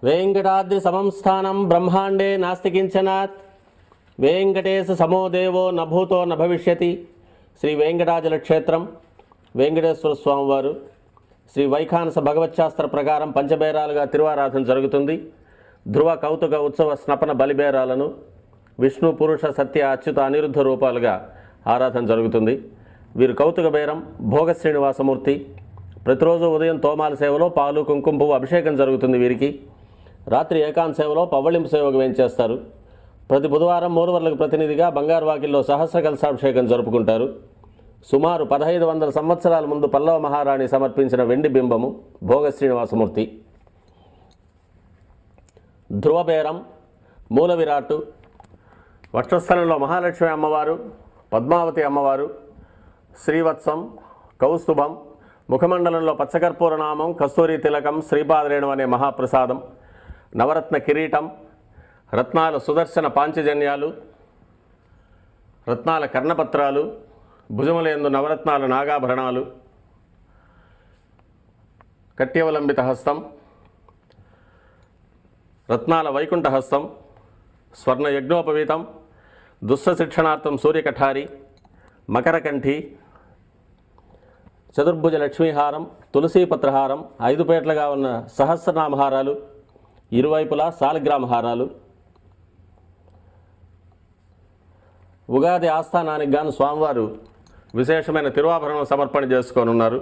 वेंकटाद्रि समं स्थानं ब्रह्मांडे नास्ति किंचनात् वेंकटेश समो देवो न भूतो न भविष्यति श्री वेंकटाचल क्षेत्रं वेंकटेश्वर स्वामी वारु श्री వైఖానస భగవచ్శాస్త్ర ప్రకారం పంచబేరాలుగా తిరువారాధన జరుగుతుంది. ధ్రువ కౌతుక ఉత్సవ స్నపన బలిబేరాలను విష్ణు పురుష సత్య అచ్యుత అనిరుద్ధ రూపాలుగా ఆరాధన జరుగుతుంది. వీరు కౌతుక బేరం భోగ శ్రీనివాసమూర్తి. ప్రతిరోజు ఉదయం తోమాల సేవలో పాలు కుంకుమ పువ్వు అభిషేకం జరుగుతుంది. వీరికి రాత్రి ఏకాంత సేవలో పవ్వళింపు సేవకు వేయించేస్తారు. ప్రతి బుధవారం మూడువర్లకు ప్రతినిధిగా బంగారు వాకిల్లో సహస్ర కలశాభిషేకం జరుపుకుంటారు. సుమారు 1500 సంవత్సరాల ముందు పల్లవ మహారాణి సమర్పించిన వెండి బింబము భోగ శ్రీనివాసమూర్తి. ధ్రువబేరం మూల విరాట్టు వక్షస్థలంలో మహాలక్ష్మి అమ్మవారు, పద్మావతి అమ్మవారు, శ్రీవత్సం, కౌస్తుభం, ముఖమండలంలో పచ్చకర్పూర నామం, కస్తూరి తిలకం, శ్రీపాదరేణు అనే మహాప్రసాదం, నవరత్న కిరీటం, రత్నాల సుదర్శన పాంచజన్యాలు, రత్నాల కర్ణపత్రాలు, భుజములందు నవరత్నాల నాగాభరణాలు, కట్యవలంబిత హస్తం, రత్నాల వైకుంఠ హస్తం, స్వర్ణ యజ్ఞోపవీతం, దుష్ట శిక్షణార్థం సూర్యకఠారి, మకరకంఠి, చతుర్భుజ లక్ష్మీహారం, తులసీపత్రహారం, 5 పేట్లుగా ఉన్న సహస్రనామహారాలు, ఇరువైపులా సాలిగ్రామ హారాలు. ఉగాది ఆస్థానానికి గాను స్వామివారు విశేషమైన తిరువాభరణం సమర్పణ చేసుకోనున్నారు.